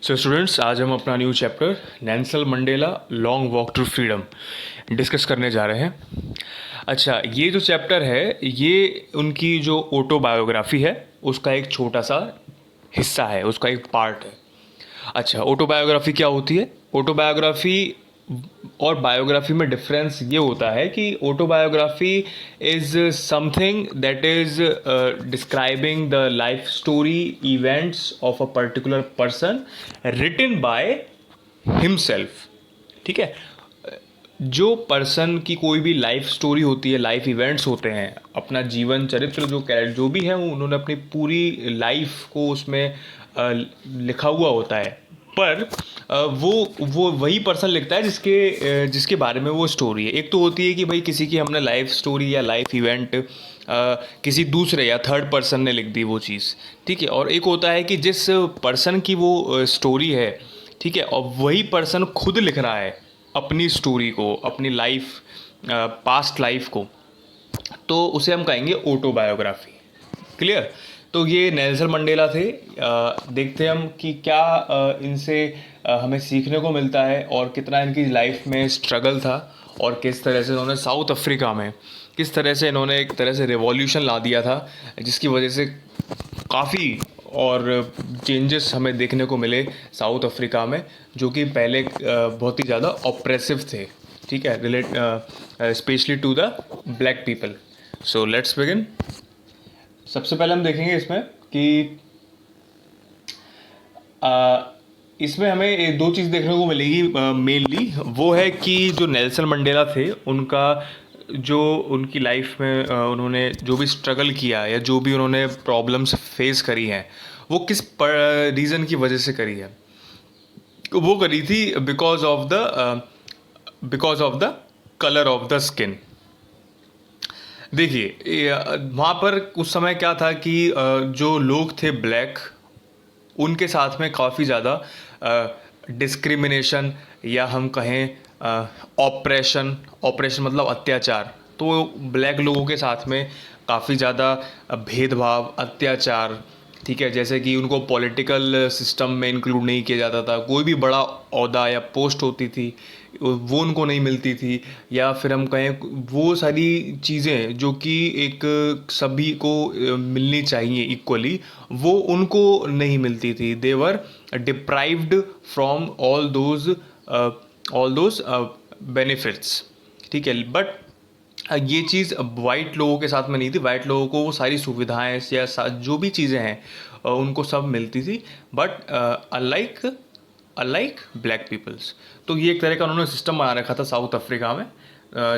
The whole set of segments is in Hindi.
सो स्टूडेंट्स, आज हम अपना new chapter Nelson Mandela long walk to freedom discuss करने जा रहे हैं। अच्छा, ये जो चैप्टर है ये उनकी जो ऑटोबायोग्राफी है उसका एक छोटा सा हिस्सा है, उसका एक पार्ट है। अच्छा, ऑटोबायोग्राफी क्या होती है? ऑटोबायोग्राफी और बायोग्राफी में डिफरेंस ये होता है कि autobiography is something that is describing the life story events of a particular person written by himself. ठीक है, जो पर्सन की कोई भी लाइफ स्टोरी होती है, लाइफ इवेंट्स होते हैं, अपना जीवन चरित्र जो भी है वो उन्होंने अपनी पूरी लाइफ को उसमें लिखा हुआ होता है। पर वो वही पर्सन लिखता है जिसके बारे में वो स्टोरी है। एक तो होती है कि भाई किसी की हमने लाइफ स्टोरी या लाइफ इवेंट किसी दूसरे या थर्ड पर्सन ने लिख दी वो चीज़, ठीक है। और एक होता है कि जिस पर्सन की वो स्टोरी है, ठीक है, और वही पर्सन खुद लिख रहा है अपनी स्टोरी को, अपनी लाइफ, पास्ट लाइफ को, तो उसे हम कहेंगे ऑटोबायोग्राफी। क्लियर? तो ये नेल्सन मंडेला थे। देखते हैं हम कि क्या इनसे हमें सीखने को मिलता है और कितना इनकी लाइफ में स्ट्रगल था और किस तरह से इन्होंने साउथ अफ्रीका में किस तरह से इन्होंने एक तरह से रिवॉल्यूशन ला दिया था, जिसकी वजह से काफ़ी और चेंजेस हमें देखने को मिले साउथ अफ्रीका में, जो कि पहले बहुत ही ज़्यादा ऑप्रेसिव थे। ठीक है, relate specially to the black people. So let's begin. सबसे पहले हम देखेंगे इसमें कि इसमें हमें दो चीज़ देखने को मिलेगी मेनली। वो है कि जो नेल्सन मंडेला थे उनका जो उनकी लाइफ में उन्होंने जो भी स्ट्रगल किया या जो भी उन्होंने प्रॉब्लम्स फेस करी हैं वो किस रीज़न की वजह से करी है। वो करी थी because of the colour of the skin. देखिए, वहाँ पर उस समय क्या था कि जो लोग थे ब्लैक, उनके साथ में काफ़ी ज़्यादा डिस्क्रिमिनेशन या हम कहें ऑपरेशन ऑपरेशन मतलब अत्याचार। तो ब्लैक लोगों के साथ में काफ़ी ज़्यादा भेदभाव, अत्याचार, ठीक है। जैसे कि उनको पॉलिटिकल सिस्टम में इंक्लूड नहीं किया जाता था, कोई भी बड़ा ओहदा या पोस्ट होती थी वो उनको नहीं मिलती थी, या फिर हम कहें वो सारी चीज़ें जो कि एक सभी को मिलनी चाहिए इक्वली, वो उनको नहीं मिलती थी। They were deprived from all those benefits, ठीक है। बट ये चीज़ वाइट लोगों के साथ में नहीं थी। वाइट लोगों को वो सारी सुविधाएं या जो भी चीज़ें हैं उनको सब मिलती थी, but unlike unlike black peoples. तो ये एक तरह का उन्होंने सिस्टम बना रखा था साउथ अफ्रीका में,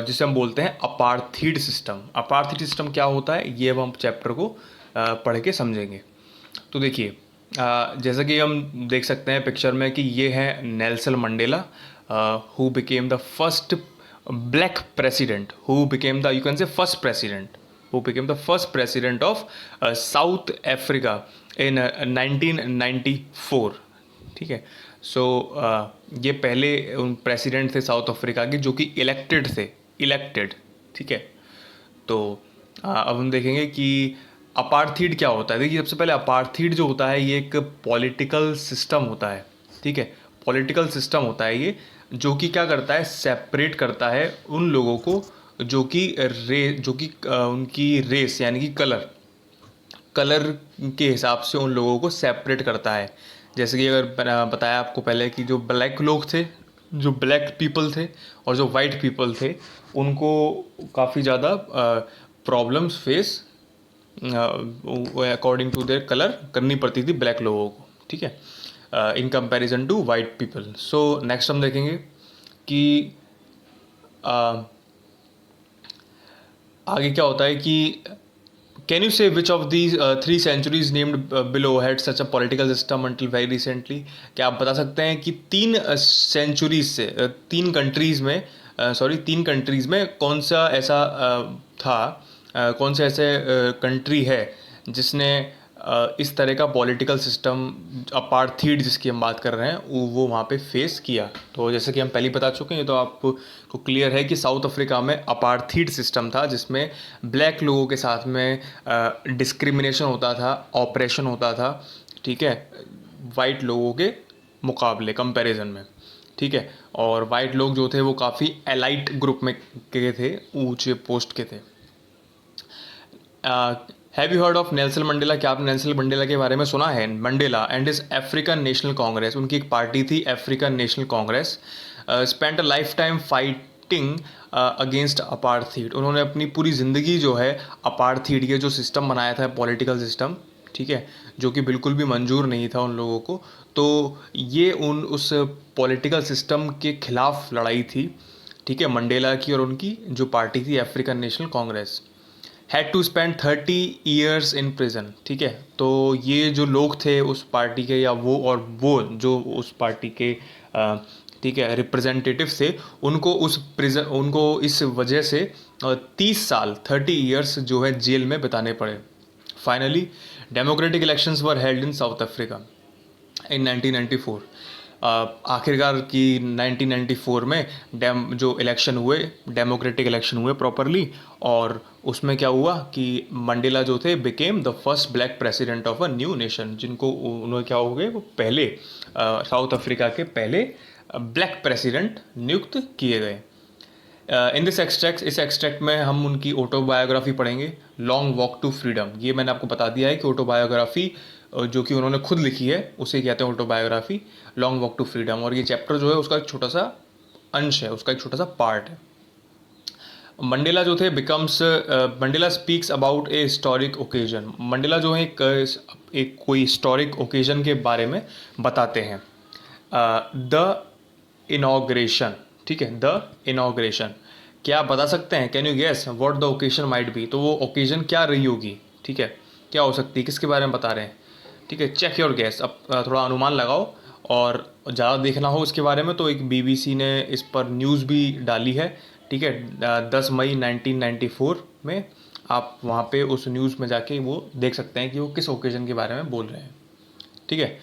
जिसे हम बोलते हैं अपार्थीड सिस्टम। अपार्थीड सिस्टम क्या होता है ये अब हम चैप्टर को पढ़ के समझेंगे। तो देखिए, जैसा कि हम देख सकते हैं पिक्चर में कि ये है Nelson Mandela, who became the first black president, who became the, you can say, first president, who became the first president of South Africa in 1994। ठीक है, सो ये पहले प्रेसिडेंट थे साउथ अफ्रीका के जो कि इलेक्टेड। ठीक है, तो अब हम देखेंगे कि अपार्थीड क्या होता है। देखिए, सबसे पहले अपार्थीड जो होता है ये एक पॉलिटिकल सिस्टम होता है। ठीक है, पॉलिटिकल सिस्टम होता है ये, जो कि क्या करता है, सेपरेट करता है उन लोगों को जो कि उनकी रेस यानी कि कलर के हिसाब से उन लोगों को सेपरेट करता है। जैसे कि अगर बताया आपको पहले कि जो ब्लैक लोग थे, जो ब्लैक पीपल थे और जो वाइट पीपल थे, उनको काफ़ी ज़्यादा problems face according to their colour करनी पड़ती थी ब्लैक लोगों को। ठीक है, in comparison to white people. So next हम देखेंगे कि आगे क्या होता है कि can you say which of these 3 centuries named below had such a political system until very recently. क्या आप बता सकते हैं कि 3 सेंचुरीज से 3 कंट्रीज़ में तीन कंट्रीज़ में कौन सा ऐसा था, कौन से ऐसे कंट्री है जिसने इस तरह का पॉलिटिकल सिस्टम अपार्थीड जिसकी हम बात कर रहे हैं वो वहाँ पे फेस किया। तो जैसे कि हम पहले बता चुके हैं, तो आपको क्लियर है कि साउथ अफ्रीका में अपार्थीड सिस्टम था जिसमें ब्लैक लोगों के साथ में डिस्क्रिमिनेशन होता था, ऑपरेशन होता था। ठीक है, वाइट लोगों के मुकाबले कंपैरिजन में, ठीक है। और वाइट लोग जो थे वो काफ़ी एलाइट ग्रुप में के थे, ऊंचे पोस्ट के थे। Have you heard of Nelson Mandela? क्या आपने नेल्सन मंडेला के बारे में सुना है? Mandela and is African National Congress, उनकी एक पार्टी थी African National Congress, spent a life time fighting against apartheid. उन्होंने अपनी पूरी ज़िंदगी जो है अपार्थीड, ये जो सिस्टम बनाया था पॉलिटिकल सिस्टम, ठीक है, जो कि बिल्कुल भी मंजूर नहीं था उन लोगों को, तो ये उस पॉलिटिकल सिस्टम के खिलाफ लड़ाई थी, ठीक है, मंडेला की और उनकी जो पार्टी थी African National Congress. Had to spend 30 years in prison, ठीक है। तो ये जो लोग थे उस पार्टी के, या वो जो उस पार्टी के ठीक है रिप्रेजेंटेटिव थे, उनको उनको इस वजह से 30 साल 30 ईयर्स जो है जेल में बिताने पड़े। Finally democratic elections were held in south Africa in 1994। आखिरकार की 1994 में जो इलेक्शन हुए, डेमोक्रेटिक इलेक्शन हुए प्रॉपरली, और उसमें क्या हुआ कि मंडेला जो थे became the first black president of a new nation, जिनको उन्होंने क्या हो गए, वो पहले साउथ अफ्रीका के पहले ब्लैक प्रेसिडेंट नियुक्त किए गए। इन दिस एक्सट्रैक्ट, इस एक्सट्रैक्ट में हम उनकी ऑटोबायोग्राफी पढ़ेंगे, लॉन्ग वॉक टू फ्रीडम। ये मैंने आपको बता दिया है कि ऑटोबायोग्राफी जो कि उन्होंने खुद लिखी है उसे कहते हैं autobiography, long walk to freedom. और ये चैप्टर जो है उसका एक छोटा सा अंश है, उसका एक छोटा सा पार्ट है। मंडेला जो थे Mandela speaks about A historic occasion. Mandela जो है एक कोई हिस्टोरिक ओकेजन के बारे में बताते हैं। द इनॉग्रेशन, ठीक है, द इनॉग्रेशन। क्या आप बता सकते हैं? Can you guess what the occasion might be? तो वो ओकेजन क्या रही होगी, ठीक है, क्या हो सकती है, किसके बारे में बता रहे हैं, ठीक है। चेक योर गेस, अब थोड़ा अनुमान लगाओ। और ज़्यादा देखना हो इसके बारे में तो एक बीबीसी ने इस पर न्यूज़ भी डाली है, ठीक है, 10 मई 1994 में। आप वहाँ पे उस न्यूज़ में जाके वो देख सकते हैं कि वो किस ओकेजन के बारे में बोल रहे हैं, ठीक है।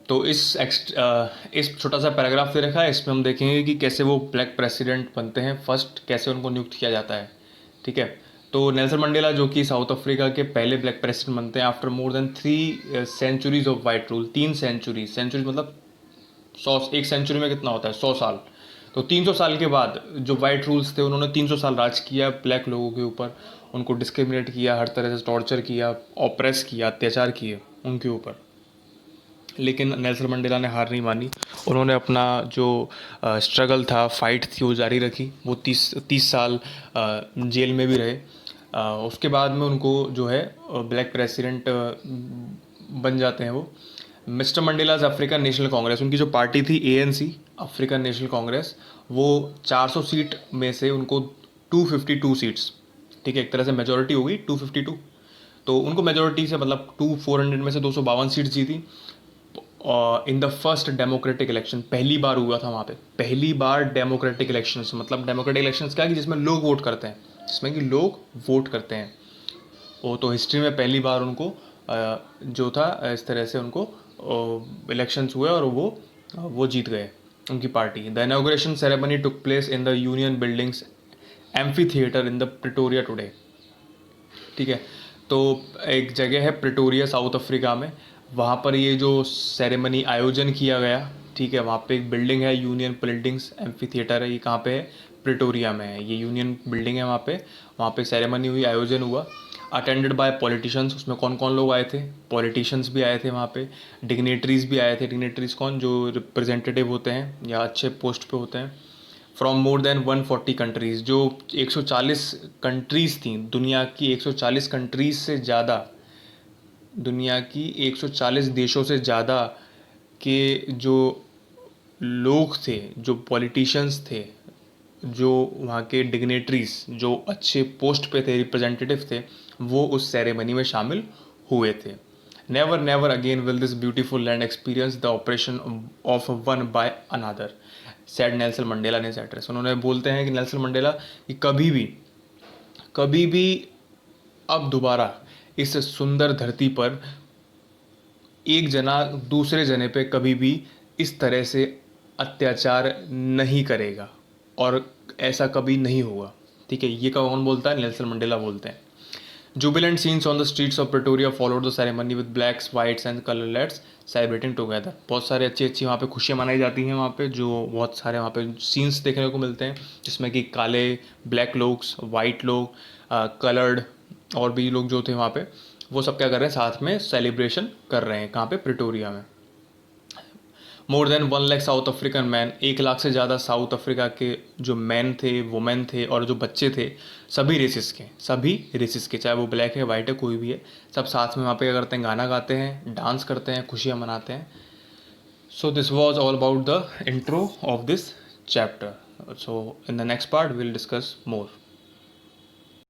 तो इस छोटा सा पैराग्राफ दे रखा है, इसमें हम देखेंगे कि कैसे वो ब्लैक प्रेसिडेंट बनते हैं फर्स्ट, कैसे उनको नियुक्त किया जाता है, ठीक है। तो नेल्सन मंडेला जो कि साउथ अफ्रीका के पहले ब्लैक प्रेसिडेंट बनते हैं after more than 3 centuries of white rule. 3 century मतलब 100, एक सेंचुरी में कितना होता है, 100 साल। तो 300 साल के बाद जो वाइट रूल्स थे, उन्होंने 300 साल राज किया ब्लैक लोगों के ऊपर, उनको डिस्क्रिमिनेट किया, हर तरह से टॉर्चर किया, ऑप्रेस किया, अत्याचार किए उनके ऊपर। लेकिन नेल्सन मंडेला ने हार नहीं मानी, उन्होंने अपना जो स्ट्रगल था, फाइट थी, वो जारी रखी। वो 30 साल जेल में भी रहे। उसके बाद में उनको जो है ब्लैक प्रेसिडेंट बन जाते हैं वो। Mister Mandela's African National Congress, उनकी जो पार्टी थी एएनसी, अफ्रीकन नेशनल कांग्रेस, वो 400 सीट में से उनको 252 सीट्स, ठीक है, एक तरह से मेजोरिटी हो गई 252। तो उनको मेजोरिटी से मतलब 400 में से 252 सीट्स जीती। In the first democratic election, पहली बार हुआ था वहाँ पे, पहली बार डेमोक्रेटिक इलेक्शंस, मतलब डेमोक्रेटिक इलेक्शंस क्या है कि जिसमें लोग वोट करते हैं, जिसमें कि लोग वोट करते हैं। वो तो हिस्ट्री में पहली बार उनको जो था इस तरह से उनको इलेक्शंस हुए और वो जीत गए, उनकी party. The inauguration ceremony took place in the union buildings amphi theatre in the Pretoria today, ठीक है। तो एक जगह है प्रिटोरिया साउथ अफ्रीका में, वहाँ पर ये जो सेरेमनी आयोजन किया गया, ठीक है, वहाँ पे एक बिल्डिंग है यूनियन बिल्डिंग्स एम्फी थिएटर है, ये कहाँ पे है, प्रिटोरिया में है, ये यूनियन बिल्डिंग है वहाँ पे सेरेमनी हुई, आयोजन हुआ। अटेंडेड बाय पॉलिटिशियंस, उसमें कौन कौन लोग आए थे, पॉलिटिशियंस भी आए थे वहाँ पे, डिग्नेटरीज भी आए थे। डिग्नेटरीज कौन, जो रिप्रेजेंटेटिव होते हैं या अच्छे पोस्ट पे होते हैं, फ्रॉम मोर देन 140 कंट्रीज़, जो 140 कंट्रीज़ थी, दुनिया की 140 कंट्रीज़ से ज़्यादा, दुनिया की 140 देशों से ज़्यादा के जो लोग थे, जो पॉलिटिशियंस थे, जो वहाँ के डिग्नेटरीज, जो अच्छे पोस्ट पे थे, रिप्रेजेंटेटिव थे, वो उस सेरेमनी में शामिल हुए थे। Never never again will this beautiful land experience the operation of one by another, sad Nelson Mandela ने एड्रेस। उन्होंने बोलते हैं कि नेल्सन मंडेला कि कभी भी अब दोबारा इस सुंदर धरती पर एक जना दूसरे जने पे कभी भी इस तरह से अत्याचार नहीं करेगा और ऐसा कभी नहीं होगा, ठीक है। ये कौन बोलता है? नेल्सन मंडेला बोलते हैं। Jubilant scenes on the streets of Pretoria followed the ceremony with blacks whites and coloureds celebrating together. बहुत सारे अच्छी अच्छी वहाँ पे खुशियाँ मनाई जाती हैं वहाँ पे, जो बहुत सारे वहाँ पे सीन्स देखने को मिलते हैं जिसमें कि काले ब्लैक लोग, वाइट लोग, कलर्ड और भी लोग जो थे वहाँ पे, वो सब क्या कर रहे हैं, साथ में सेलिब्रेशन कर रहे हैं। कहाँ पे? प्रिटोरिया में। More than 1 lakh south African man, 1 lakh से ज़्यादा साउथ अफ्रीका के जो मैन थे, वुमेन थे और जो बच्चे थे, सभी रेसिस के, चाहे वो ब्लैक है, वाइट है, कोई भी है, सब साथ में वहाँ पे क्या करते हैं, गाना गाते हैं, डांस करते हैं, खुशियाँ मनाते हैं। So this was all about the intro of this chapter. So in the next part we'll discuss more.